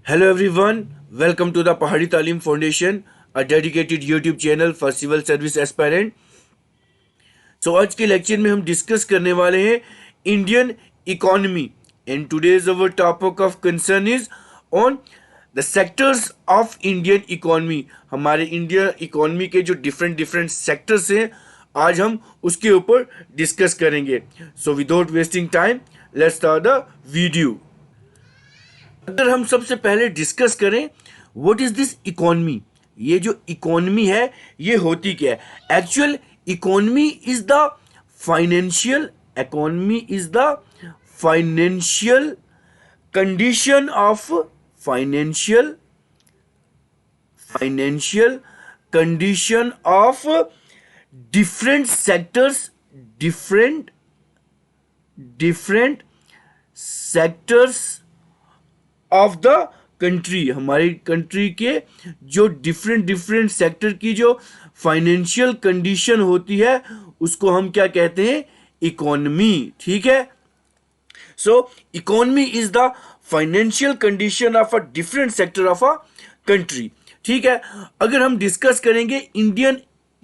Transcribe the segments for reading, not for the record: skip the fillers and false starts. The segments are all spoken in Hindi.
Hello everyone, welcome to the Pahari Talim Foundation, a dedicated YouTube channel for civil service aspirant. So आज के लेक्चर में हम डिस्कस करने वाले हैं Indian economy and today's our topic of concern is on the sectors of Indian economy. हमारे इंडियन इकोनॉमी के जो डिफरेंट सेक्टर्स हैं आज हम उसके ऊपर डिस्कस करेंगे। So without wasting time let's start the video. अगर हम सबसे पहले डिस्कस करें व्हाट इज दिस इकोनॉमी, ये जो इकोनॉमी है ये होती क्या है। Actual economy is the financial condition of financial condition of different sectors of the country. हमारी कंट्री के जो डिफरेंट सेक्टर की जो फाइनेंशियल कंडीशन होती है उसको हम क्या कहते हैं, इकोनॉमी। ठीक है, so economy is the financial condition of a different sector of a country. ठीक है, अगर हम डिस्कस करेंगे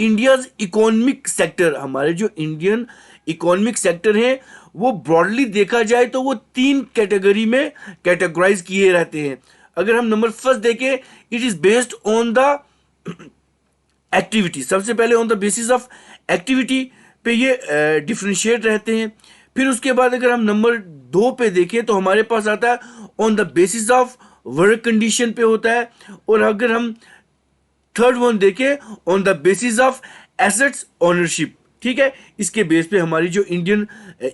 इंडियाज इकोनॉमिक सेक्टर, हमारे जो इंडियन इकोनॉमिक सेक्टर है वो ब्रॉडली देखा जाए तो वो 3 कैटेगरी में कैटेगराइज किए रहते हैं। अगर हम नंबर फर्स्ट देखें, it is based on the activity. सबसे पहले on the basis of activity पे ये डिफरेंशिएट रहते हैं। फिर उसके बाद अगर हम नंबर 2 पे देखें तो हमारे पास आता है on the basis of work condition पे होता है। और अगर हम थर्ड वन देखें on the basis of assets ownership. ठीक है, इसके बेस पे हमारी जो इंडियन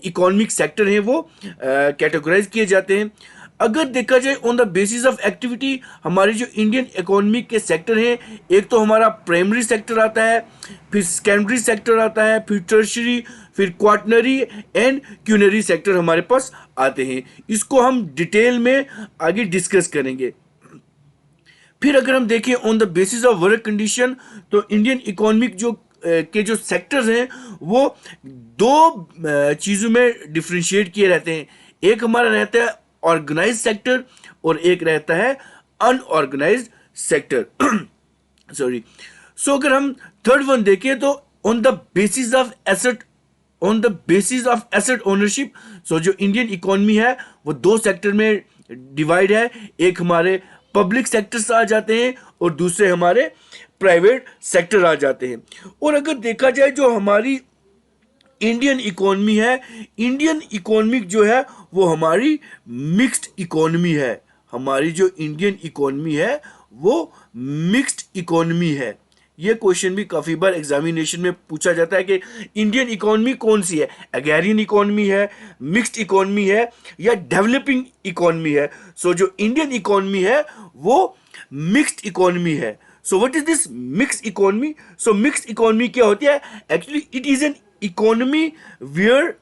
इकोनॉमिक सेक्टर है वो कैटेगराइज किए जाते हैं। अगर देखा जाए on the basis of activity, हमारे जो इंडियन इकोनॉमिक के सेक्टर हैं, एक तो हमारा प्राइमरी सेक्टर आता है, फिर सेकेंडरी सेक्टर आता है, फिर टर्शियरी, फिर क्वाटरनरी एंड क्यूनरी सेक्टर हमारे पास आते हैं। इसको हम डिटेल में आगे डिस्कस करेंगे। फिर अगर हम देखें on the basis of work condition, तो इंडियन इकोनॉमिक के जो सेक्टर्स हैं वो 2 चीज़ों में डिफ्रेंशिएट किए रहते हैं। एक हमारा रहता है ऑर्गेनाइज सेक्टर और एक रहता है अनऑर्गेनाइज्ड सेक्टर। सॉरी। सो अगर हम थर्ड वन देखें तो on the basis of asset ownership, so जो इंडियन इकोनॉमी है वो 2 सेक्टर में डिवाइड है। एक हमारे पब्लिक सेक्टर्स आ जाते हैं और दूसरे हमारे प्राइवेट सेक्टर आ जाते हैं। और अगर देखा जाए जो हमारी इंडियन इकोनॉमी जो है वो हमारी मिक्स्ड इकोनॉमी है। हमारी जो इंडियन इकोनॉमी है वो मिक्स्ड इकोनॉमी है। ये क्वेश्चन भी काफ़ी बार एग्जामिनेशन में पूछा जाता है कि इंडियन इकोनॉमी कौन सी है, एग्रेरियन इकोनॉमी है, मिक्स्ड इकोनॉमी है या डेवलपिंग इकोनॉमी है। सो जो इंडियन इकोनॉमी है वो मिक्स्ड इकोनॉमी है। सो what is this mixed economy? So mixed economy क्या होती है? Actually it is an economy where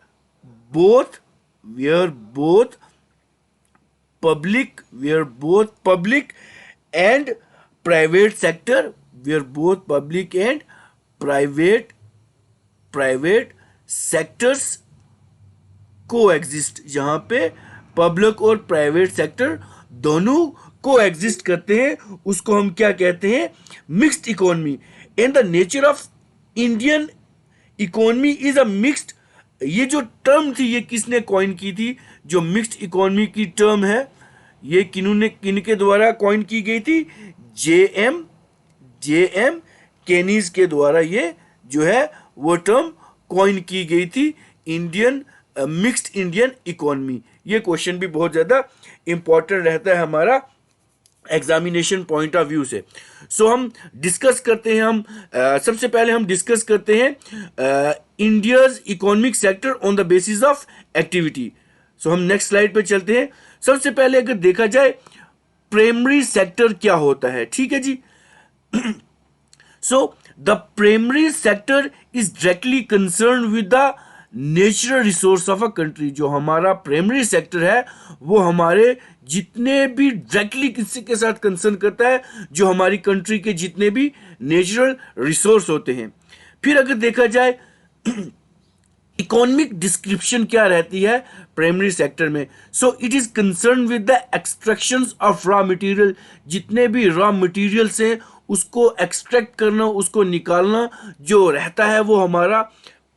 both public and private sector, private sectors coexist, जहां पे पब्लिक और प्राइवेट सेक्टर दोनों को एग्जिस्ट करते हैं, उसको हम क्या कहते हैं, mixed economy. And the nature of Indian economy is a mixed, ये जो टर्म थी ये किसने कॉइन की थी? जो मिक्स्ड इकोनॉमी की टर्म है ये किनके द्वारा कॉइन की गई थी? जे एम केनीज के द्वारा ये जो है वो टर्म कॉइन की गई थी, मिक्स्ड इंडियन इकोनॉमी। ये क्वेश्चन भी बहुत ज्यादा इंपॉर्टेंट रहता है हमारा एग्जामिनेशन पॉइंट ऑफ व्यू से। सो हम डिस्कस करते हैं, सबसे पहले हम डिस्कस करते हैं India's economic sector on the basis of activity. So हम नेक्स्ट स्लाइड पे चलते हैं। सबसे पहले अगर देखा जाए प्राइमरी सेक्टर क्या होता है, ठीक है जी। So the primary sector is directly concern with the natural resource of a country. जो हमारा प्राइमरी सेक्टर है वो हमारे जितने भी डायरेक्टली किसी के साथ कंसर्न करता है, जो हमारी कंट्री के जितने भी नेचुरल रिसोर्स होते हैं। फिर अगर देखा जाए इकोनॉमिक डिस्क्रिप्शन क्या रहती है प्राइमरी सेक्टर में? So it is concern with the extraction of raw material. जितने भी रॉ मटेरियल्स हैं उसको एक्सट्रैक्ट करना, उसको निकालना जो रहता है वो हमारा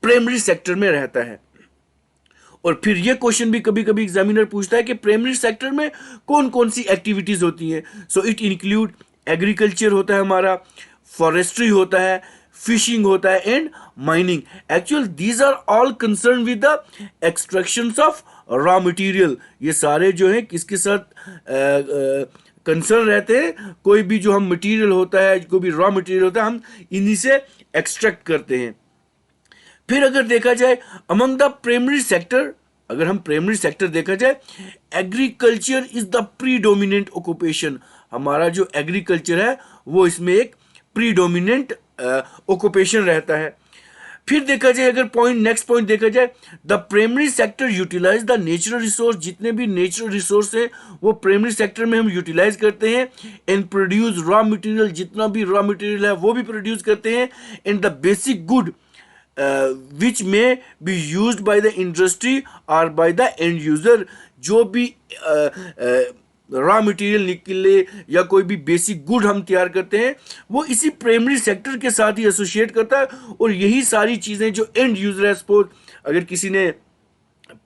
प्राइमरी सेक्टर में रहता है। और फिर ये क्वेश्चन भी कभी कभी एग्जामिनर पूछता है कि प्राइमरी सेक्टर में कौन कौन सी एक्टिविटीज होती हैं। सो इट इंक्लूड एग्रीकल्चर होता है हमारा, फॉरेस्ट्री होता है, फिशिंग होता है and mining. Actual these are all concern with the extraction of raw material. ये सारे जो हैं किसके साथ कंसर्न रहते हैं? कोई भी जो हम मटेरियल होता है, कोई भी रॉ मटेरियल होता है, हम इन्हीं से एक्सट्रैक्ट करते हैं। फिर अगर देखा जाए अमंग द प्राइमरी सेक्टर, अगर हम प्राइमरी सेक्टर देखा जाए, agriculture is the predominant occupation. हमारा जो एग्रीकल्चर है वो इसमें एक प्रीडोमिनेंट ऑक्यूपेशन रहता है। फिर देखा जाए अगर नेक्स्ट पॉइंट देखा जाए, the primary sector utilise the natural resource. जितने भी नेचुरल रिसोर्स हैं वो प्राइमरी सेक्टर में हम यूटिलाइज करते हैं एंड प्रोड्यूस रॉ मटेरियल। जितना भी रॉ मटेरियल है वो भी प्रोड्यूस करते हैं and the basic good which may be used by the industry or by the end user। जो भी रॉ मटेरियल निकले या कोई भी बेसिक गुड हम तैयार करते हैं वो इसी प्राइमरी सेक्टर के साथ ही एसोसिएट करता है। और यही सारी चीज़ें जो एंड यूजर है, सपोज अगर किसी ने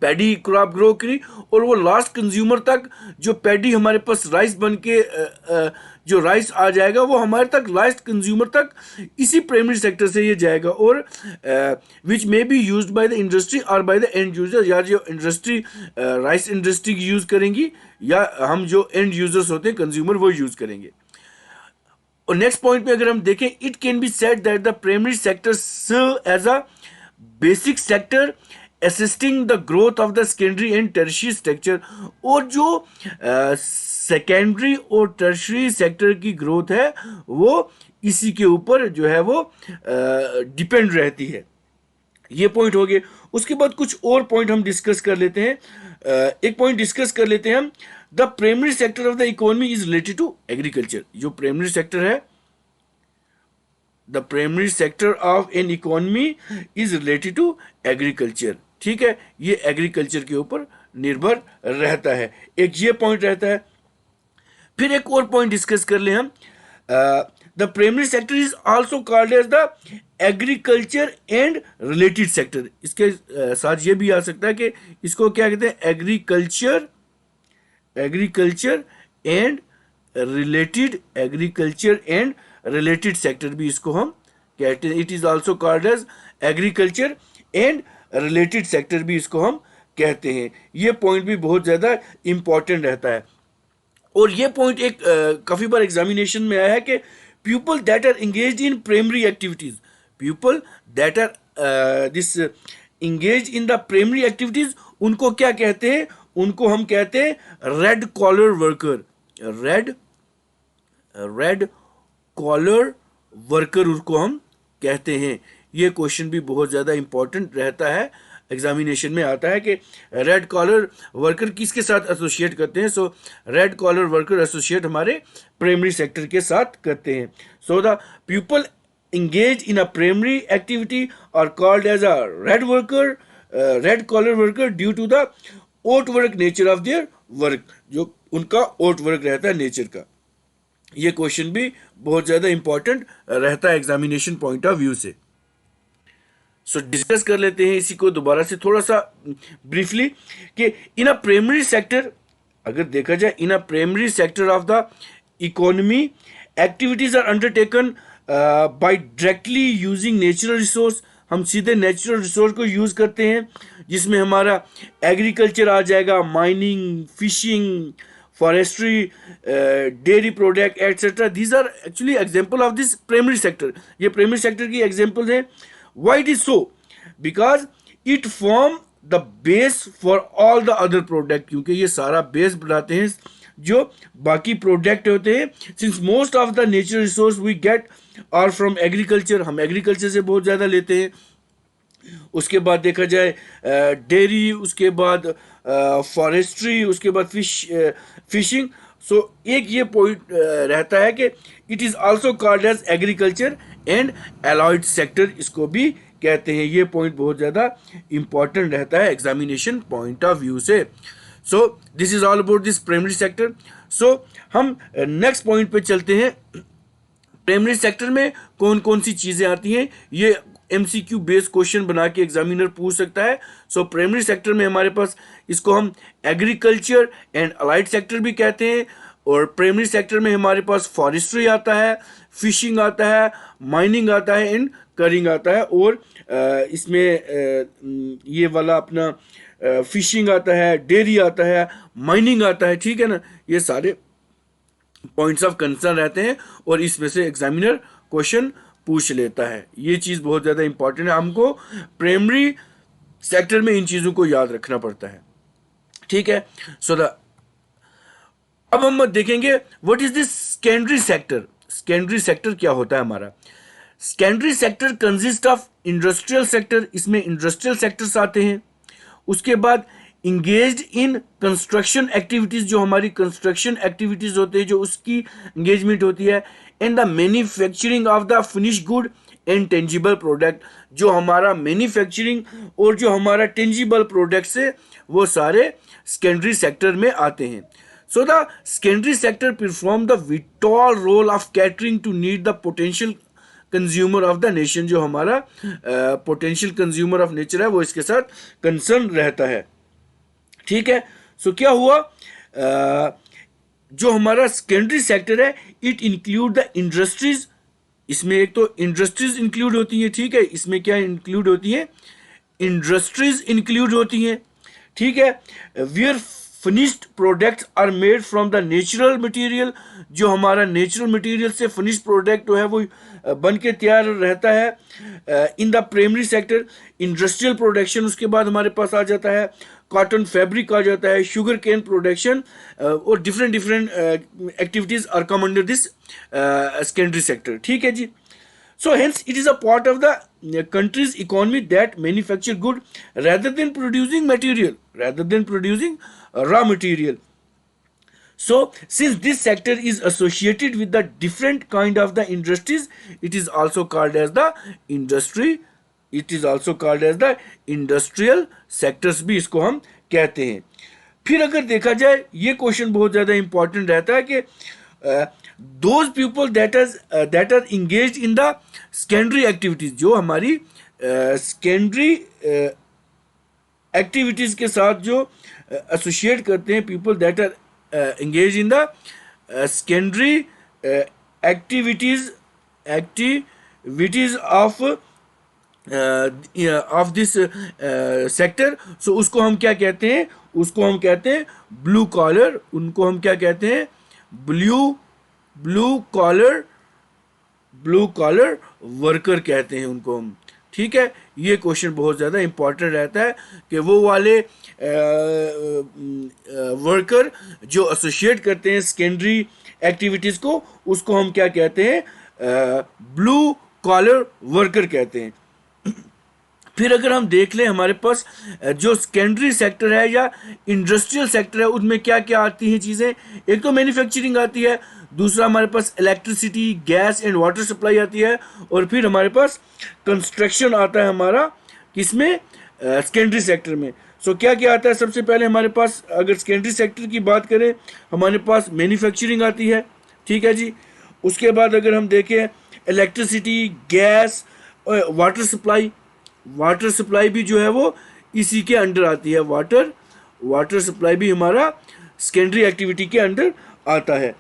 पैडी क्रॉप ग्रो करी और वो लास्ट कंज्यूमर तक जो पैडी हमारे पास राइस बन के जो राइस आ जाएगा वो हमारे तक लास्ट कंज्यूमर तक इसी प्राइमरी सेक्टर से ये जाएगा। और which may be used by the industry और बाय द एंड यूजर। या जो इंडस्ट्री राइस इंडस्ट्री की यूज़ करेंगी या हम जो एंड यूजर्स होते हैं कंज्यूमर वो यूज़ करेंगे। और नेक्स्ट पॉइंट पे अगर हम देखें, it can be said that the primary sector serve as a basic sector assisting the growth of the secondary and tertiary structure. और जो सेकेंडरी और टर्शियरी सेक्टर की ग्रोथ है वो इसी के ऊपर जो है वो डिपेंड रहती है। ये पॉइंट हो गए। उसके बाद कुछ और पॉइंट हम डिस्कस कर लेते हैं। एक पॉइंट डिस्कस कर लेते हैं हम, the primary sector of the economy is related to agriculture. जो प्राइमरी सेक्टर है, the primary sector of an economy is related to agriculture. ठीक है, ये एग्रीकल्चर के ऊपर निर्भर रहता है। एक ये पॉइंट रहता है। फिर एक और पॉइंट डिस्कस कर ले हम, the primary sector is also called as the agriculture and related sector. इसके साथ ये भी आ सकता है कि इसको क्या कहते हैं, एग्रीकल्चर एंड रिलेटेड सेक्टर भी इसको हम कहते हैं। It is also called as agriculture and related sector भी इसको हम कहते हैं। ये पॉइंट भी बहुत ज़्यादा इंपॉर्टेंट रहता है। और ये पॉइंट एक काफ़ी बार एग्जामिनेशन में आया है कि people that are engage in primary activities, people that are this engage in the primary activities, उनको क्या कहते हैं? उनको हम कहते हैं red collar worker. Red collar worker उसको हम कहते हैं। ये क्वेश्चन भी बहुत ज़्यादा इंपॉर्टेंट रहता है, एग्जामिनेशन में आता है कि रेड कॉलर वर्कर किसके साथ एसोसिएट करते हैं। सो रेड कॉलर वर्कर एसोसिएट हमारे प्राइमरी सेक्टर के साथ करते हैं। So the people engaged in a primary activity are called as a red collar worker due to the outwork nature of their work। जो उनका outwork रहता है नेचर का। ये क्वेश्चन भी बहुत ज़्यादा इंपॉर्टेंट रहता है एग्जामिनेशन पॉइंट ऑफ व्यू से। सो डिस्कस कर लेते हैं इसी को दोबारा से थोड़ा सा ब्रीफली कि इन अ प्राइमरी सेक्टर, अगर देखा जाए in a primary sector of the economy activities are undertaken by directly using natural resource. हम सीधे नेचुरल रिसोर्स को यूज़ करते हैं जिसमें हमारा एग्रीकल्चर आ जाएगा, mining, fishing, forestry, dairy product etcetera. These are actually example of this primary sector. ये प्राइमरी सेक्टर की एग्जाम्पल है। Why it is so? Because it form the base for all the other product। क्योंकि ये सारा बेस बनाते हैं जो बाकी प्रोडक्ट होते हैं। Since most of the natural resource we get are from agriculture, हम एग्रीकल्चर से बहुत ज़्यादा लेते हैं। उसके बाद देखा जाए डेयरी, उसके बाद फॉरेस्ट्री, उसके बाद फिशिंग। सो एक ये पॉइंट रहता है कि it is also called as agriculture and allied sector, इसको भी कहते हैं। ये पॉइंट बहुत ज़्यादा इंपॉर्टेंट रहता है एग्जामिनेशन पॉइंट ऑफ व्यू से। So this is all about this primary sector. So हम नेक्स्ट पॉइंट पे चलते हैं। प्राइमरी सेक्टर में कौन कौन सी चीज़ें आती हैं, ये एमसीक्यू बेस्ड क्वेश्चन बना के एग्जामिनर पूछ सकता है। सो प्राइमरी सेक्टर में हमारे पास, इसको हम एग्रीकल्चर एंड अलाइड सेक्टर भी कहते हैं। और प्राइमरी सेक्टर में हमारे पास फॉरेस्ट्री आता है, फिशिंग आता है, माइनिंग आता है एंड करिंग आता है। और इसमें ये वाला अपना फिशिंग आता है, डेयरी आता है, माइनिंग आता है, ठीक है ना। ये सारे पॉइंट्स ऑफ कंसर्न रहते हैं और इसमें से एग्जामिनर क्वेश्चन पूछ लेता है। ये चीज़ बहुत ज़्यादा इंपॉर्टेंट है, हमको प्राइमरी सेक्टर में इन चीज़ों को याद रखना पड़ता है, ठीक है। सो अब हम देखेंगे what is this secondary sector. Secondary sector क्या होता है हमारा? Secondary sector consist of industrial sector, इसमें इंडस्ट्रियल सेक्टर्स आते हैं। उसके बाद इंगेज्ड इन कंस्ट्रक्शन एक्टिविटीज, जो हमारी कंस्ट्रक्शन एक्टिविटीज होते हैं, जो उसकी इंगेजमेंट होती है। And the manufacturing of the finish good and tangible product, जो हमारा मैन्युफैक्चरिंग और जो हमारा टेंजिबल प्रोडक्ट्स है वो सारे सेकेंडरी सेक्टर में आते हैं। So the secondary sector perform the vital role of catering to need the potential consumer of the nation, जो हमारा पोटेंशियल कंज्यूमर ऑफ नेचर है वो इसके साथ कंसर्न रहता है, ठीक है। सो क्या हुआ, जो हमारा सेकेंडरी सेक्टर है इट इंक्लूड द इंडस्ट्रीज, इसमें एक तो इंडस्ट्रीज इंक्लूड होती हैं, ठीक है। इसमें क्या इंक्लूड होती है, इंडस्ट्रीज इंक्लूड होती हैं, ठीक है। Where finished products are made from the natural material, जो हमारा नेचुरल मटेरियल से फिनिश्ड प्रोडक्ट जो है वो बन के तैयार रहता है। In the primary sector industrial production, उसके बाद हमारे पास आ जाता है कॉटन फैब्रिक आ जाता है, शुगर केन प्रोडक्शन और different activities are come under this secondary sector, ठीक है जी। So hence it is a part of the country's economy that manufacture good rather than producing raw material. So since this sector is associated with the different kind of the industries, it is also called as the industry. It is also called as the industrial sectors भी इसको हम कहते हैं। फिर अगर देखा जाए, ये क्वेश्चन बहुत ज़्यादा इंपॉर्टेंट रहता है कि those people that are engaged in the secondary activities, जो हमारी secondary activities के साथ जो associate करते हैं, people that are engaged in the secondary activities of this sector, so उसको हम क्या कहते हैं, उसको हम कहते हैं ब्लू कॉलर, उनको हम क्या कहते हैं, ब्लू कॉलर वर्कर कहते हैं उनको हम, ठीक है। ये क्वेश्चन बहुत ज़्यादा इंपॉर्टेंट रहता है कि वो वाले वर्कर जो एसोसिएट करते हैं सेकेंडरी एक्टिविटीज़ को, उसको हम क्या कहते हैं, ब्लू कॉलर वर्कर कहते हैं। फिर अगर हम देख लें हमारे पास जो सेकेंडरी सेक्टर है या इंडस्ट्रियल सेक्टर है, उसमें क्या क्या आती हैं चीज़ें, एक तो मैन्युफैक्चरिंग आती है, दूसरा हमारे पास electricity, gas and water supply आती है, और फिर हमारे पास कंस्ट्रक्शन आता है हमारा किसमें, सेकेंडरी सेक्टर में। सो क्या क्या आता है, सबसे पहले हमारे पास अगर सेकेंडरी सेक्टर की बात करें, हमारे पास मैन्युफैक्चरिंग आती है, ठीक है जी। उसके बाद अगर हम देखें इलेक्ट्रिसिटी, गैस, वाटर सप्लाई भी जो है वो इसी के अंडर आती है। वाटर सप्लाई भी हमारा सेकेंडरी एक्टिविटी के अंडर आता है,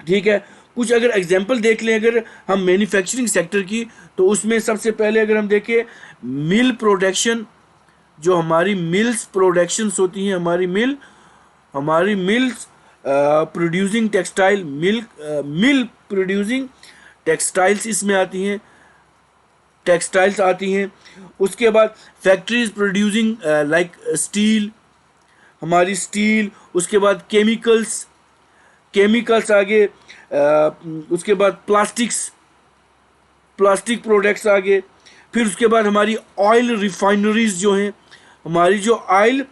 ठीक है। कुछ अगर एग्जांपल देख लें अगर हम मैन्युफैक्चरिंग सेक्टर की, तो उसमें सबसे पहले अगर हम देखें मिल प्रोडक्शन, जो हमारी मिल्स प्रोडक्शंस होती हैं, हमारी मिल्स प्रोड्यूसिंग टेक्सटाइल, मिल प्रोड्यूसिंग टेक्सटाइल्स इसमें आती हैं, टेक्सटाइल्स आती हैं। उसके बाद फैक्ट्रीज प्रोड्यूसिंग लाइक स्टील, हमारी स्टील, उसके बाद केमिकल्स आगे, उसके बाद प्लास्टिक प्रोडक्ट्स आगे, फिर उसके बाद हमारी ऑयल रिफाइनरीज जो हैं, हमारी जो ऑयल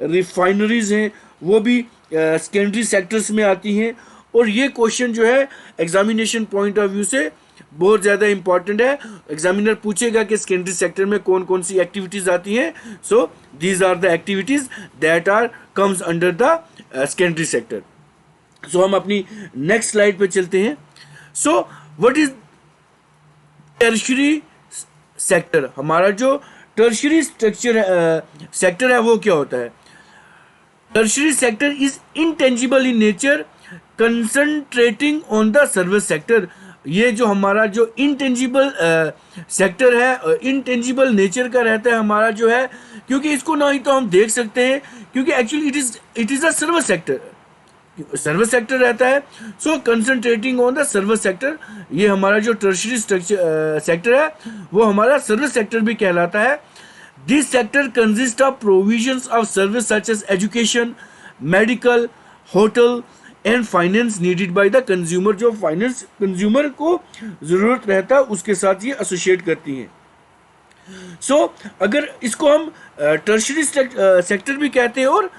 रिफाइनरीज हैं वो भी सेकेंडरी सेक्टर्स में आती हैं। और ये क्वेश्चन जो है एग्जामिनेशन पॉइंट ऑफ व्यू से बहुत ज़्यादा इंपॉर्टेंट है। एग्जामिनर पूछेगा कि सेकेंडरी सेक्टर में कौन कौन सी एक्टिविटीज आती हैं। So these are the activities that are comes under the secondary sector. So हम अपनी नेक्स्ट स्लाइड पे चलते हैं। So what is tertiary sector? हमारा जो टर्शियरी स्ट्रक्चर सेक्टर है वो क्या होता है? Tertiary sector is intangible in nature concentrating on the service sector. ये जो हमारा जो इंटेंजिबल सेक्टर है, इंटेंजिबल नेचर का रहता है हमारा जो है, क्योंकि इसको ना ही तो हम देख सकते हैं, क्योंकि actually it is a service sector, service sector रहता है। So concentrating on the service sector, ये हमारा जो टर्शियरी सेक्टर है वो हमारा सर्विस सेक्टर भी कहलाता है। This sector consist of provisions of service such as education, medical, hotel and finance needed by the consumer. जो फाइनेंस कंज्यूमर को जरूरत रहता है उसके साथ ये एसोसिएट करती हैं। सो अगर इसको हम टर्शियरी सेक्टर भी कहते हैं और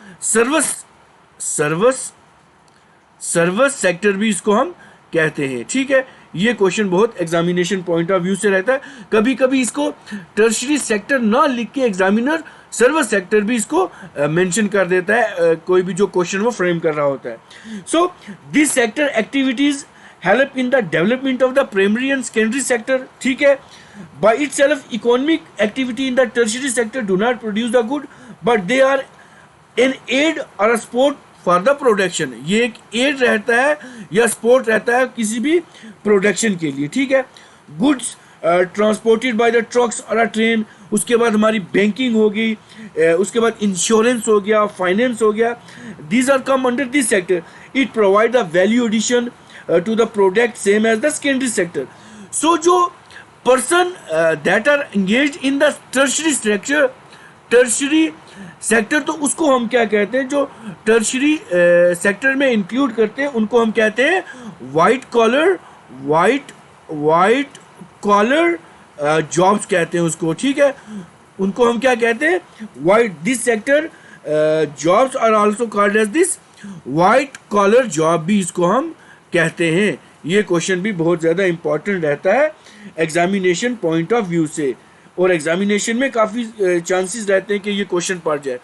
सर्विस सेक्टर भी इसको हम कहते हैं। ठीक है, ये क्वेश्चन बहुत एग्जामिनेशन पॉइंट ऑफ व्यू से रहता है। कभी कभी इसको टर्शियरी सेक्टर ना लिख के एग्जामिनर सर्विस सेक्टर भी इसको मेंशन कर देता है, कोई भी जो क्वेश्चन वो फ्रेम कर रहा होता है। So this sector activities help in the development of the primary and secondary sector. ठीक है, by itself economic activity in the tertiary sector do not produce the good but they are an aid और a support for the production. ये एक एड रहता है या सपोर्ट रहता है किसी भी प्रोडक्शन के लिए। ठीक है, goods transported by the trucks और अ ट्रेन, उसके बाद हमारी बैंकिंग हो गई, उसके बाद इंश्योरेंस हो गया, फाइनेंस हो गया, these are come under this sector. It provide the value addition to the product same as the secondary sector. So जो person that are engaged in the tertiary sector, तो उसको हम क्या कहते हैं? जो टर्शियरी सेक्टर में इंक्लूड करते हैं उनको हम कहते हैं वाइट कॉलर जॉब्स कहते हैं उसको। ठीक है, उनको हम क्या कहते हैं? White this sector jobs are also called as this white collar job भी इसको हम कहते हैं। ये क्वेश्चन भी बहुत ज़्यादा इंपॉर्टेंट रहता है एग्जामिनेशन पॉइंट ऑफ व्यू से, और एग्जामिनेशन में काफ़ी चांसेस रहते हैं कि ये क्वेश्चन पड़ जाए।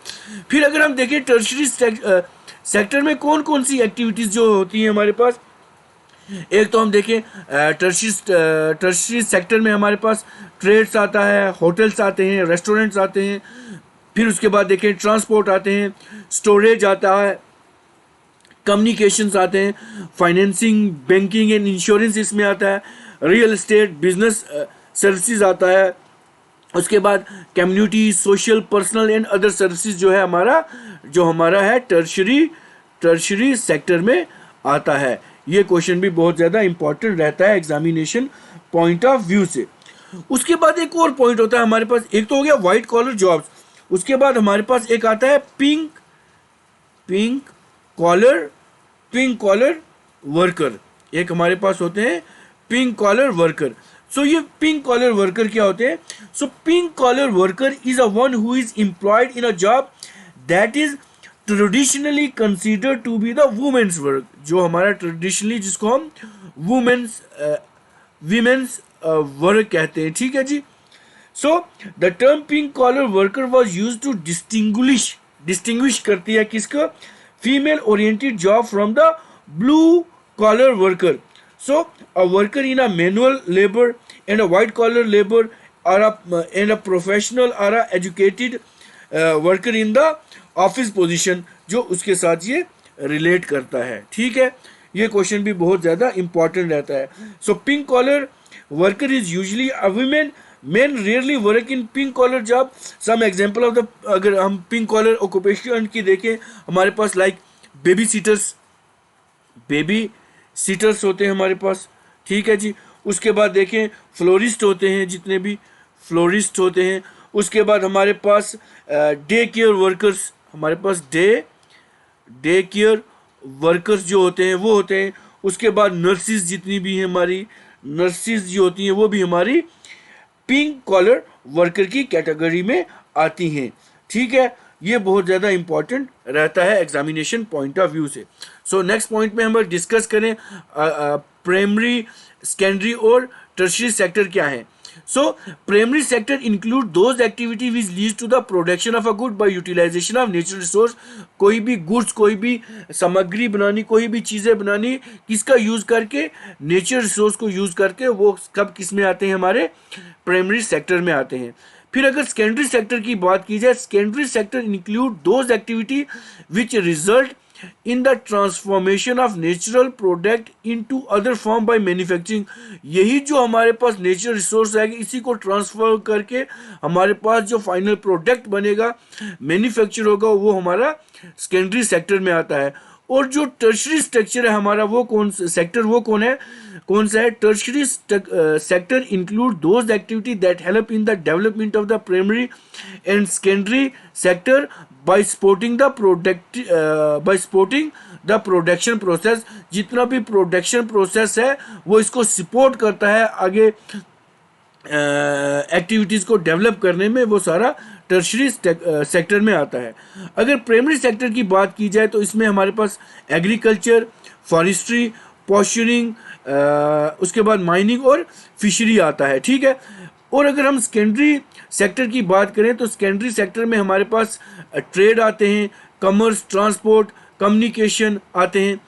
फिर अगर हम देखें टर्शियरी सेक्टर में कौन कौन सी एक्टिविटीज़ जो होती हैं हमारे पास, एक तो हम देखें टर्शियरी सेक्टर में हमारे पास ट्रेड्स आता है, होटल्स आते हैं, रेस्टोरेंट्स आते हैं। फिर उसके बाद देखें ट्रांसपोर्ट आते हैं, स्टोरेज आता है, कम्युनिकेशंस आते हैं, फाइनेंसिंग, बैंकिंग एंड इंश्योरेंस इसमें आता है, रियल एस्टेट, बिजनेस सर्विसेज आता है। उसके बाद community, social, personal and other services जो हमारा है टर्शियरी सेक्टर में आता है। ये क्वेश्चन भी बहुत ज़्यादा इंपॉर्टेंट रहता है एग्जामिनेशन पॉइंट ऑफ व्यू से। उसके बाद एक और पॉइंट होता है हमारे पास, एक तो हो गया वाइट कॉलर जॉब्स, उसके बाद हमारे पास एक आता है पिंक कॉलर वर्कर। एक हमारे पास होते हैं पिंक कॉलर वर्कर। सो ये पिंक कॉलर वर्कर क्या होते हैं? So pink collar worker is a one who is employed in a job that is traditionally considered to be the women's work. जो हमारा ट्रेडिशनली जिसको हम वीमेन्स वर्क कहते हैं। ठीक है जी। So the term pink collar worker was use to distinguish करती है किसको? Female oriented job from the blue collar worker. So a worker in a manual labor and a white collar labor and a professional or a educated worker in the office position, जो उसके साथ ये रिलेट करता है। ठीक है, ये क्वेश्चन भी बहुत ज़्यादा इंपॉर्टेंट रहता है। So pink collar worker is usually a women, men rarely work in pink collar job. Some example of the, अगर हम पिंक कॉलर ऑक्यूपेशन की देखें हमारे पास लाइक बेबी सीटर्स होते हैं हमारे पास। ठीक है जी। उसके बाद देखें फ्लोरिस्ट होते हैं, जितने भी फ्लोरिस्ट होते हैं। उसके बाद हमारे पास डे केयर वर्कर्स, हमारे पास डे केयर वर्कर्स जो होते हैं वो होते हैं। उसके बाद नर्सिस जितनी भी हैं हमारी नर्सिस जो होती हैं वो भी हमारी पिंक कॉलर वर्कर की कैटेगरी में आती हैं। ठीक है, ये बहुत ज़्यादा इंपॉर्टेंट रहता है एग्जामिनेशन पॉइंट ऑफ व्यू से। सो नेक्स्ट पॉइंट में हम डिस्कस करें प्राइमरी, सेकेंडरी और टर्शरी सेक्टर क्या है? So primary sector include those activity which lead to the production of a good by utilisation of natural resource. कोई भी गुड्स, कोई भी सामग्री बनानी, कोई भी चीज़ें बनानी, किसका यूज़ करके? नेचुरल रिसोर्स को यूज़ करके। वो कब किस में आते हैं? हमारे प्राइमरी सेक्टर में आते हैं। फिर अगर सेकेंडरी सेक्टर की बात की जाए, secondary sector include those activity which result in the transformation of natural product into other form by manufacturing। यही जो हमारे पास नेचुरल रिसोर्स है, इसी को ट्रांसफर करके हमारे पास जो फाइनल प्रोडक्ट बनेगा, मैन्युफैक्चर होगा, वो हमारा सेकेंडरी सेक्टर में आता है। और जो टर्शरी स्ट्रक्चर है हमारा, वो कौन सा है? Tertiary sector include those activity that help in the development of the primary and secondary sector bye supporting the production process. जितना भी प्रोडक्शन प्रोसेस है वो इसको सपोर्ट करता है आगे एक्टिविटीज़ को डेवलप करने में, वो सारा टर्शरी सेक्टर में आता है। अगर प्राइमरी सेक्टर की बात की जाए तो इसमें हमारे पास एग्रीकल्चर, फॉरेस्ट्री, पोर्शनिंग, उसके बाद माइनिंग और फिशरी आता है, ठीक है। और अगर हम सेकेंडरी सेक्टर की बात करें तो सेकेंडरी सेक्टर में हमारे पास ट्रेड आते हैं, कॉमर्स, ट्रांसपोर्ट, कम्युनिकेशन आते हैं।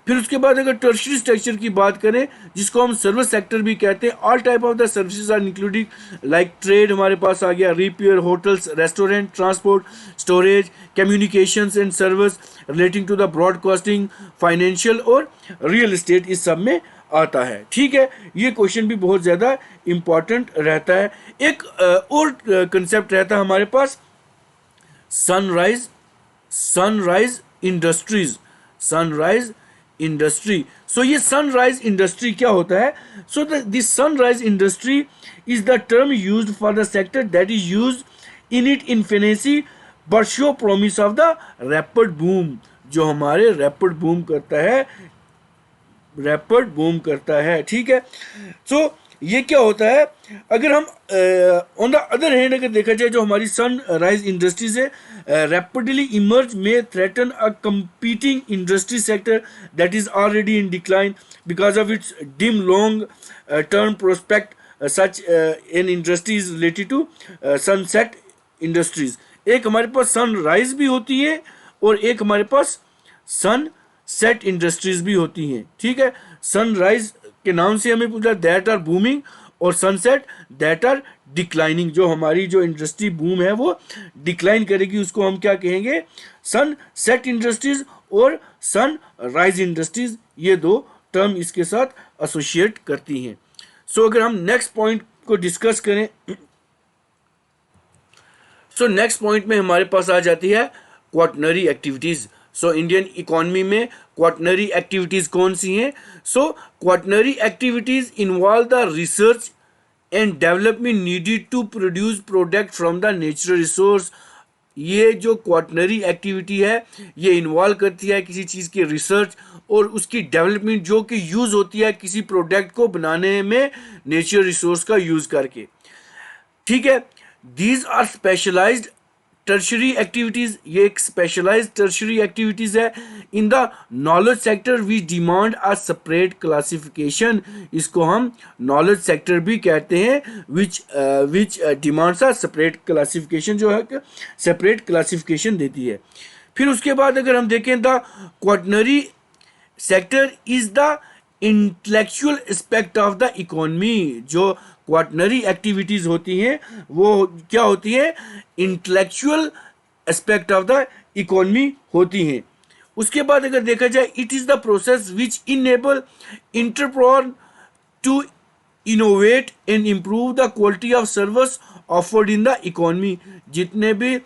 फिर उसके बाद अगर टर्शरी स्ट्रक्चर की बात करें, जिसको हम सर्विस सेक्टर भी कहते हैं, all type of the services are including like trade हमारे पास आ गया, repair, hotels, restaurant, transport, storage, communications and service relating to the broadcasting, financial और रियल एस्टेट इस सब में आता है, ठीक है। ये क्वेश्चन भी बहुत ज़्यादा इम्पॉर्टेंट रहता है। एक और कंसेप्ट रहता है हमारे पास, सनराइज इंडस्ट्री। सो ये सनराइज इंडस्ट्री क्या होता है? So this sunrise industry is the term used for the sector that is used in it infinity but show promise of the rapid boom. जो हमारे रैपिड बूम करता है, ठीक है। सो ये क्या होता है? अगर हम ऑन द अदर हैंड अगर देखा जाए, जो हमारी सनराइज इंडस्ट्रीज है, रैपिडली इमर्ज में threaten a competing industry sector that is already in decline because of its dim long term prospect such in industries related to sunset industries. एक हमारे पास सनराइज भी होती है और एक हमारे पास सनसेट इंडस्ट्रीज भी होती हैं, ठीक है। सनराइज के नाम से हमें पूछा दैट आर बूमिंग, और सनसेट दैट आर डिक्लाइनिंग। जो हमारी जो इंडस्ट्री बूम है वो डिक्लाइन करेगी, उसको हम क्या कहेंगे? सनसेट इंडस्ट्रीज और सनराइज इंडस्ट्रीज, ये दो टर्म इसके साथ एसोसिएट करती हैं। सो अगर हम नेक्स्ट पॉइंट को डिस्कस करें, सो नेक्स्ट पॉइंट में हमारे पास आ जाती है quaternary activities. So Indian economy में क्वाटरनरी एक्टिविटीज कौन सी हैं? So quaternary activities involve the research and development needed to produce product from the natural resource. ये जो क्वाटरनरी एक्टिविटी है ये इन्वॉल्व करती है किसी चीज़ की रिसर्च और उसकी डेवलपमेंट, जो कि यूज़ होती है किसी प्रोडक्ट को बनाने में नेचुरल रिसोर्स का यूज़ करके, ठीक है। These are specialised tertiary activities. ये एक स्पेशलाइज्ड टर्शरी एक्टिविटीज है in the knowledge sector we demand a separate classification. इसको हम नॉलेज सेक्टर भी कहते हैं, which demands a separate classification, जो है सेपरेट क्लासिफिकेशन देती है। फिर उसके बाद अगर हम देखें, the quaternary sector is the intellectual aspect of the economy. जो क्वाटरनरी एक्टिविटीज होती हैं वो क्या होती हैं? Intellectual aspect of the economy होती हैं। उसके बाद अगर देखा जाए, it is the process which enable entrepreneur to innovate and improve the quality of service offered in the economy. जितने भी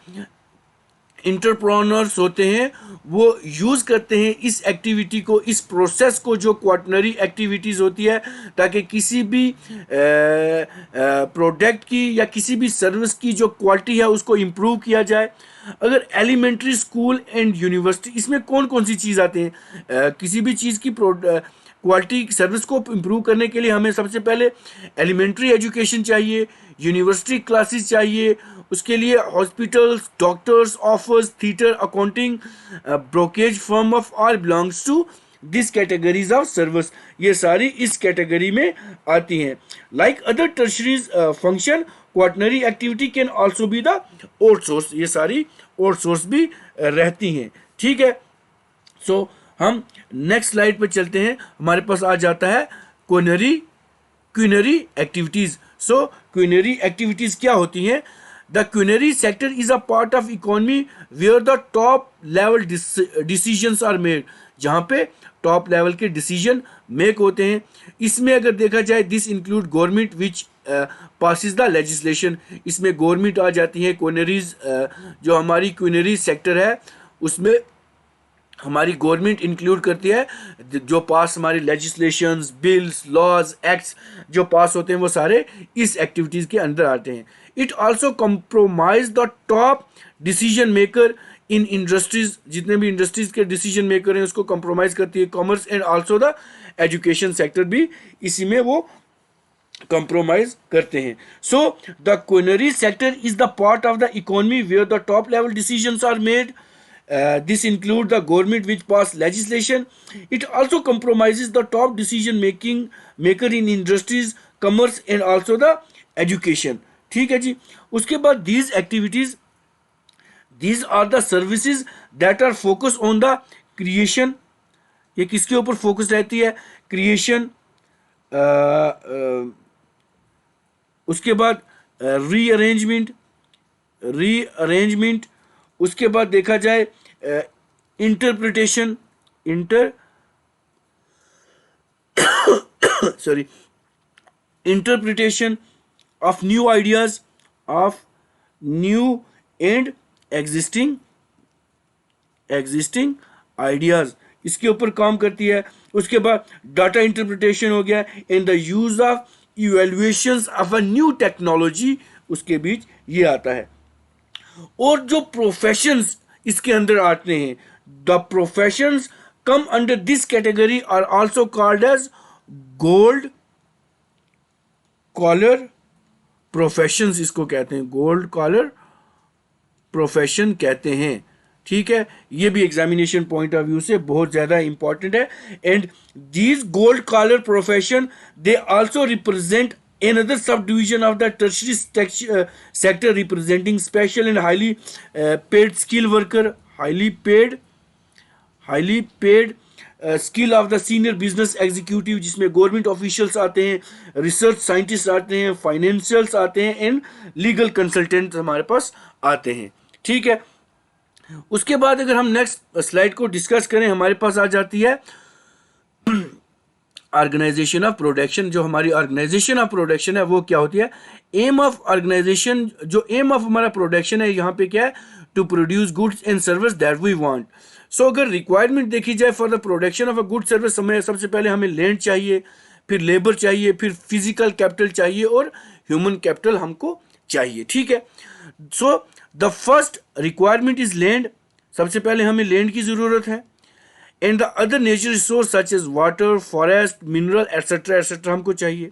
इंटरप्रेन्योर्स होते हैं वो यूज़ करते हैं इस एक्टिविटी को, इस प्रोसेस को, जो क्वाटरनरी एक्टिविटीज़ होती है, ताकि किसी भी प्रोडक्ट की या किसी भी सर्विस की जो क्वालिटी है उसको इम्प्रूव किया जाए। अगर एलिमेंट्री स्कूल एंड यूनिवर्सिटी, इसमें कौन कौन सी चीज़ आते हैं? किसी भी चीज़ की क्वालिटी सर्विस को इम्प्रूव करने के लिए हमें सबसे पहले एलिमेंट्री एजुकेशन चाहिए, यूनिवर्सिटी क्लासेस चाहिए, उसके लिए hospitals, doctors, office, theatre, accounting, brokerage firm of all belongs to this categories of service, ये सारी इस कैटेगरी में आती हैं। Like other tertiaries function, quaternary activity can also be the outsource, ये सारी आउटसोर्स भी रहती हैं। ठीक है, सो हम नेक्स्ट स्लाइड पे चलते हैं। हमारे पास आ जाता है quinary activities. So quinary activities क्या होती हैं? The quinary sector is a part of economy where the top level decisions are made, जहाँ पे टॉप लेवल के डिसीजन मेक होते हैं। इसमें अगर देखा जाए, this include government which passes the legislation, इसमें गवर्नमेंट आ जाती है। क्यूनरीज जो हमारी क्यूनरी सेक्टर है उसमें हमारी गवर्नमेंट इंक्लूड करती है। जो पास हमारी लेजिस्लेशंस, बिल्स, लॉज, एक्ट्स जो पास होते हैं वो सारे इस एक्टिविटीज़ के अंदर आते हैं। It also compromise the top decision maker in industries, जितने भी इंडस्ट्रीज के डिसीजन मेकर हैं उसको कंप्रोमाइज करती है। Commerce and also the education sector भी इसी में वो कंप्रोमाइज करते हैं। So the quinary sector is the part of the economy where the top level decisions are made. This includes the government which pass legislation. It also compromises the top decision maker in industries, commerce and also the education. ठीक है जी। उसके बाद these activities, these are the services that are focused on the creation. ये किसके ऊपर फोकस रहती है? क्रिएशन, उसके बाद रीअरेंजमेंट, उसके बाद देखा जाए interpretation of new ideas, of new and existing ideas, इसके ऊपर काम करती है। उसके बाद डाटा इंटरप्रिटेशन हो गया, in the use of evaluations of a new technology, उसके बीच ये आता है। और जो प्रोफेशंस इसके अंदर आते हैं, the professions come under this category are also called as gold collar professions, इसको कहते हैं गोल्ड कॉलर प्रोफेशन कहते हैं। ठीक है, ये भी एग्जामिनेशन पॉइंट ऑफ व्यू से बहुत ज्यादा इंपॉर्टेंट है। And these gold collar profession they also represent another subdivision of the tertiary sector representing special and highly paid skill worker, highly paid skill of the senior business executive, जिसमें गवर्नमेंट ऑफिशियल्स आते हैं, रिसर्च साइंटिस्ट आते हैं, फाइनेंशियल्स आते हैं एंड लीगल कंसल्टेंट हमारे पास आते हैं। ठीक है, उसके बाद अगर हम नेक्स्ट स्लाइड को डिस्कस करें, हमारे पास आ जाती है ऑर्गेनाइजेशन ऑफ प्रोडक्शन। जो हमारी ऑर्गेनाइजेशन ऑफ प्रोडक्शन है वो क्या होती है? एम ऑफ ऑर्गेनाइजेशन, जो एम ऑफ हमारा प्रोडक्शन है यहाँ पे क्या है? To produce goods and service that we want. So अगर रिक्वायरमेंट देखी जाए for the production of a good service, हमें सबसे पहले हमें लैंड चाहिए, फिर लेबर चाहिए, फिर फिजिकल कैपिटल चाहिए और ह्यूमन कैपिटल हमको चाहिए। ठीक है, so the first requirement is land, सबसे पहले हमें लैंड की जरूरत है। And the other natural resource such as water, forest, mineral etcetera हमको चाहिए।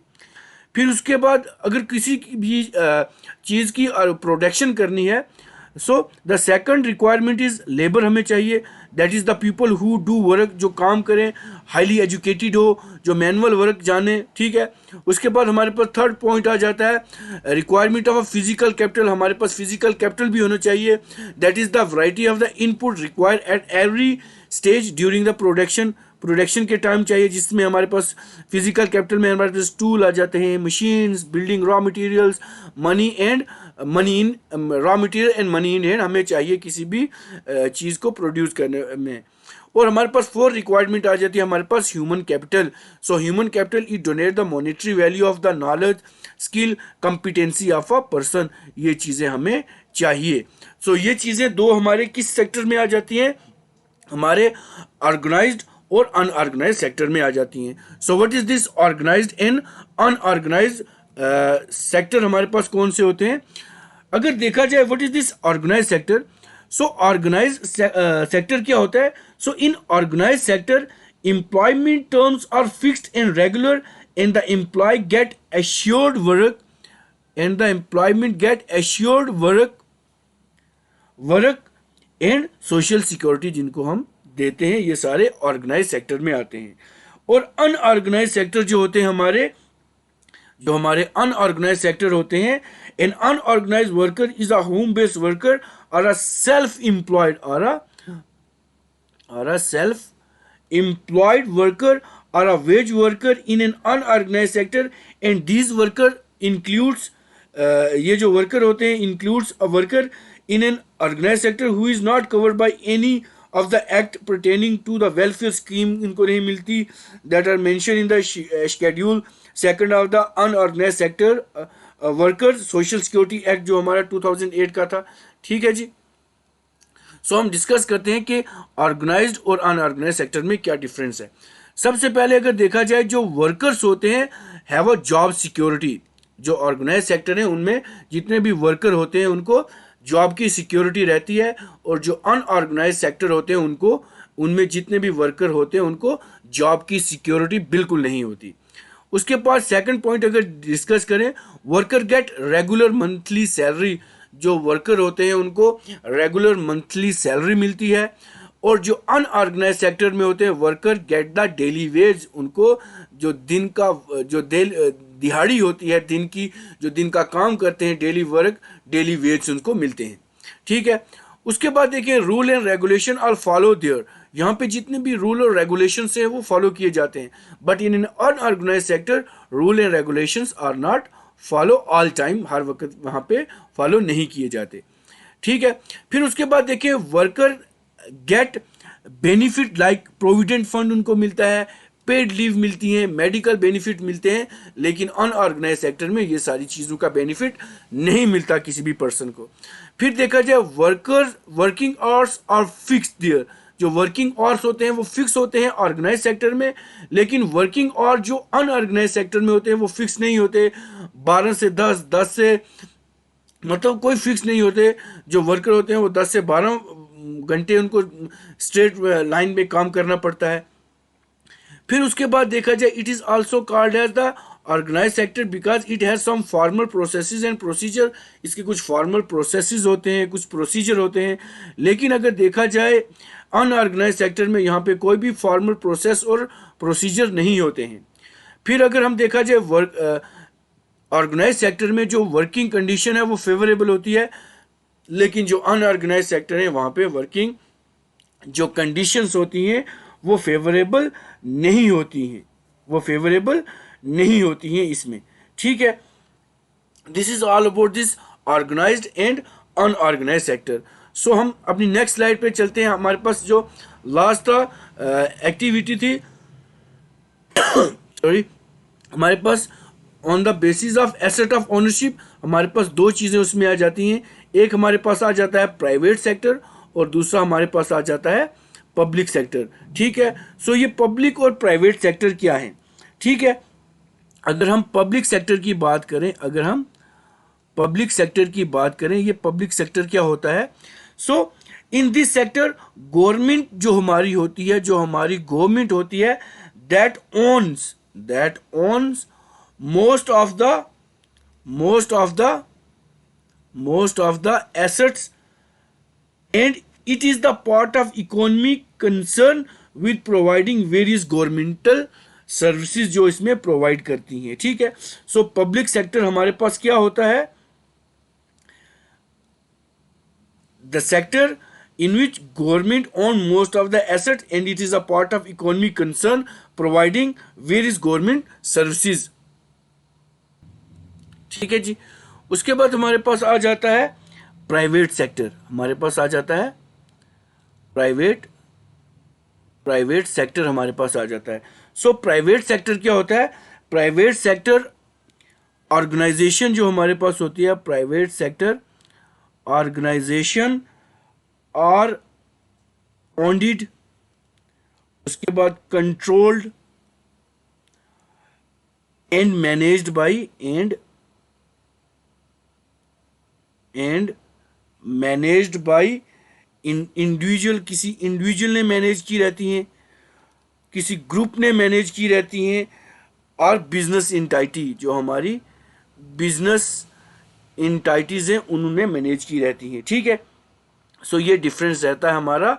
फिर उसके बाद अगर किसी की भी चीज़ की प्रोडक्शन करनी है, so the second requirement is labour हमें चाहिए, that is the people who do work, जो काम करें, हाईली एजुकेटेड हो, जो मैनुअल वर्क जाने। ठीक है, उसके बाद हमारे पास थर्ड पॉइंट आ जाता है requirement of a physical capital, हमारे पास फिजिकल कैपिटल भी होना चाहिए, that is the variety of the input required at every stage during the production के टाइम चाहिए, जिसमें हमारे पास फिजिकल कैपिटल में हमारे पास टूल आ जाते हैं, machines, building raw materials, money in raw material and money in hand हमें चाहिए किसी भी चीज़ को प्रोड्यूस करने में। और हमारे पास फोर रिक्वायरमेंट आ जाती है हमारे पास human capital. So human capital is donate the monetary value of the knowledge, skill, competency of a person, ये चीज़ें हमें चाहिए। सो ये चीज़ें दो हमारे किस सेक्टर में आ जाती हैं? हमारे ऑर्गेनाइज्ड और अनऑर्गेनाइज्ड सेक्टर में आ जाती हैं। So what is this organised and unorganised sector? हमारे पास कौन से होते हैं? अगर देखा जाए what is this organised sector, so organised sector क्या होता है? So in organised sector employment terms are fixed and regular and the employ get assured work and social security, जिनको हम देते हैं, ये सारे ऑर्गेनाइज सेक्टर में आते हैं। और अनऑर्गेनाइज सेक्टर जो होते हैं हमारे अनऑर्गेनाइज सेक्टर होते हैं, an unorganised worker is a home based worker और a self employed or a self-employed worker or a wage worker in an unorganized sector, and these worker includes ये जो वर्कर होते हैं includes a worker in an organized sector who is not covered by any of the act pertaining to the welfare scheme, इनको नहीं मिलती, that are mentioned in the schedule second of the unorganized sector workers social security act जो हमारा 2008 का था। ठीक है जी। सो हम डिस्कस करते हैं कि ऑर्गेनाइज्ड और अनऑर्गेनाइज सेक्टर में क्या डिफरेंस है। सबसे पहले अगर देखा जाए, जो वर्कर्स होते हैं हैव अ जॉब सिक्योरिटी। जो ऑर्गेनाइज सेक्टर है उनमें जितने भी वर्कर होते हैं उनको जॉब की सिक्योरिटी रहती है, और जो अनऑर्गेनाइज सेक्टर होते हैं उनमें जितने भी वर्कर होते हैं उनको जॉब की सिक्योरिटी बिल्कुल नहीं होती। उसके बाद सेकंड पॉइंट अगर डिस्कस करें, worker get regular monthly salary. जो वर्कर होते हैं उनको रेगुलर मंथली सैलरी मिलती है, और जो अनऑर्गेनाइज सेक्टर में होते हैं worker get the daily veg. उनको जो दिन का जो दिहाड़ी होती है, जो दिन का काम करते हैं, डेली वर्क, डेली वेज उनको मिलते हैं। ठीक है। उसके बाद देखिए, rule and regulation are follow there. यहाँ पे जितने भी रूल और रेगुलेशन हैं वो फॉलो किए जाते हैं, but in an unorganised sector rule and regulations are not follow all time. हर वक्त वहाँ पे फॉलो नहीं किए जाते। ठीक है। फिर उसके बाद देखिए, worker get benefit like provident fund उनको मिलता है, पेड लीव मिलती है, मेडिकल बेनिफिट मिलते हैं, लेकिन अनऑर्गेनाइज सेक्टर में ये सारी चीज़ों का बेनिफिट नहीं मिलता किसी भी पर्सन को। फिर देखा जाए, working hours are fixed there. जो वर्किंग आवर्स होते हैं वो फिक्स होते हैं ऑर्गेनाइज सेक्टर में, लेकिन वर्किंग आवर जो अनऑर्गेनाइज सेक्टर में होते हैं वो फिक्स नहीं होते। 12 से 10, 10 से मतलब कोई फिक्स नहीं होते। जो वर्कर होते हैं वो 10 से 12 घंटे उनको स्ट्रेट लाइन में काम करना पड़ता है। फिर उसके बाद देखा जाए, it is also called as the organise sector because it has some formal processes and procedure. इसके कुछ फॉर्मल प्रोसेसेस होते हैं, कुछ प्रोसीजर होते हैं, लेकिन अगर देखा जाए अनऑर्गेनाइज सेक्टर में यहाँ पे कोई भी फॉर्मल प्रोसेस और प्रोसीजर नहीं होते हैं। फिर अगर हम देखा जाए, ऑर्गेनाइज सेक्टर में जो वर्किंग कंडीशन है वो फेवरेबल होती है, लेकिन जो अनऑर्गेनाइज सेक्टर है वहाँ पे वर्किंग जो कंडीशंस होती हैं वो फेवरेबल नहीं होती हैं इसमें। ठीक है। This is all about this organised and unorganised sector. So हम अपनी नेक्स्ट स्लाइड पे चलते हैं। हमारे पास जो लास्ट एक्टिविटी थी सॉरी, हमारे pass on the basis of asset of ownership, हमारे पास दो चीज़ें उसमें आ जाती हैं। एक हमारे पास आ जाता है प्राइवेट सेक्टर, और दूसरा हमारे पास आ जाता है पब्लिक सेक्टर। ठीक है। सो ये पब्लिक और प्राइवेट सेक्टर क्या है? ठीक है। अगर हम पब्लिक सेक्टर की बात करें, ये पब्लिक सेक्टर क्या होता है? So in this sector government जो हमारी होती है, जो हमारी गवर्नमेंट होती है, that owns most of the assets, and it is the part of economic concern with providing various governmental services जो इसमें प्रोवाइड करती हैं। ठीक है। सो पब्लिक सेक्टर हमारे पास क्या होता है? the sector in which government own most of the assets and it is a part of economic concern providing various government services। ठीक है जी। उसके बाद हमारे पास आ जाता है प्राइवेट सेक्टर। प्राइवेट सेक्टर हमारे पास आ जाता है। सो प्राइवेट सेक्टर क्या होता है? प्राइवेट सेक्टर ऑर्गेनाइजेशन जो हमारे पास होती है, प्राइवेट सेक्टर ऑर्गेनाइजेशन और ऑडिट, उसके बाद controlled and managed by individual. किसी इंडिविजुअल ने मैनेज की रहती हैं, किसी ग्रुप ने मैनेज की रहती हैं, और बिजनेस इंटाइटी जो हमारी बिजनेस इंटाइटीज हैं उन्होंने मैनेज की रहती हैं। ठीक है। सो ये डिफरेंस रहता है हमारा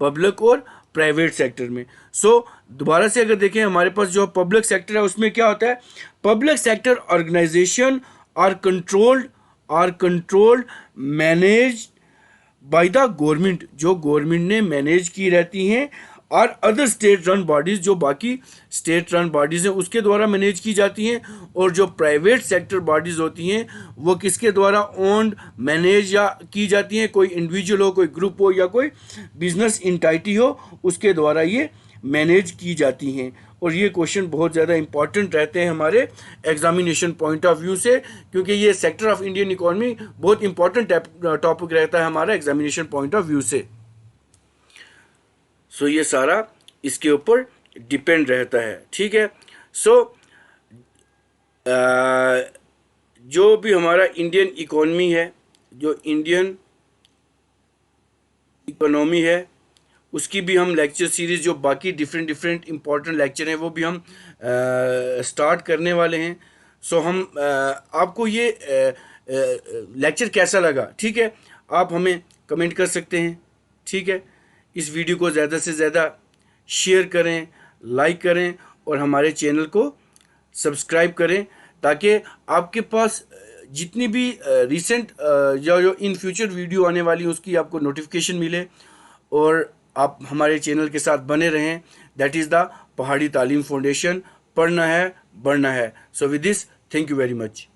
पब्लिक और प्राइवेट सेक्टर में। सो दोबारा से अगर देखें हमारे पास जो पब्लिक सेक्टर है उसमें क्या होता है, public sector organisation are controlled manage by the government, जो गवर्नमेंट ने मैनेज की रहती हैं, और अदर स्टेट रन बॉडीज़, जो बाकी स्टेट रन बॉडीज़ हैं उसके द्वारा मैनेज की जाती हैं। और जो प्राइवेट सेक्टर बॉडीज़ होती हैं वो किसके द्वारा ओन्ड, मैनेज या की जाती हैं, कोई इंडिविजुअल हो, कोई ग्रुप हो या कोई बिजनेस इंटाइटी हो, उसके द्वारा ये मैनेज की जाती हैं। और ये क्वेश्चन बहुत ज़्यादा इंपॉर्टेंट रहते हैं हमारे एग्जामिनेशन पॉइंट ऑफ व्यू से, क्योंकि ये सेक्टर ऑफ इंडियन इकोनॉमी बहुत इंपॉर्टेंट टॉपिक रहता है हमारा एग्जामिनेशन पॉइंट ऑफ व्यू से। सो ये सारा इसके ऊपर डिपेंड रहता है, ठीक है। सो जो भी हमारा इंडियन इकोनॉमी है, जो इंडियन इकोनॉमी है, उसकी भी हम लेक्चर सीरीज़, जो बाकी डिफरेंट इंपॉर्टेंट लेक्चर हैं वो भी हम स्टार्ट करने वाले हैं। सो हम आपको ये लेक्चर कैसा लगा, ठीक है, आप हमें कमेंट कर सकते हैं, ठीक है। इस वीडियो को ज़्यादा से ज़्यादा शेयर करें, लाइक करें और हमारे चैनल को सब्सक्राइब करें, ताकि आपके पास जितनी भी रिसेंट जो इन फ्यूचर वीडियो आने वाली है उसकी आपको नोटिफिकेशन मिले और आप हमारे चैनल के साथ बने रहें। दैट इज़ द पहाड़ी तालीम फाउंडेशन। पढ़ना है, बढ़ना है। So with this, thank you very much.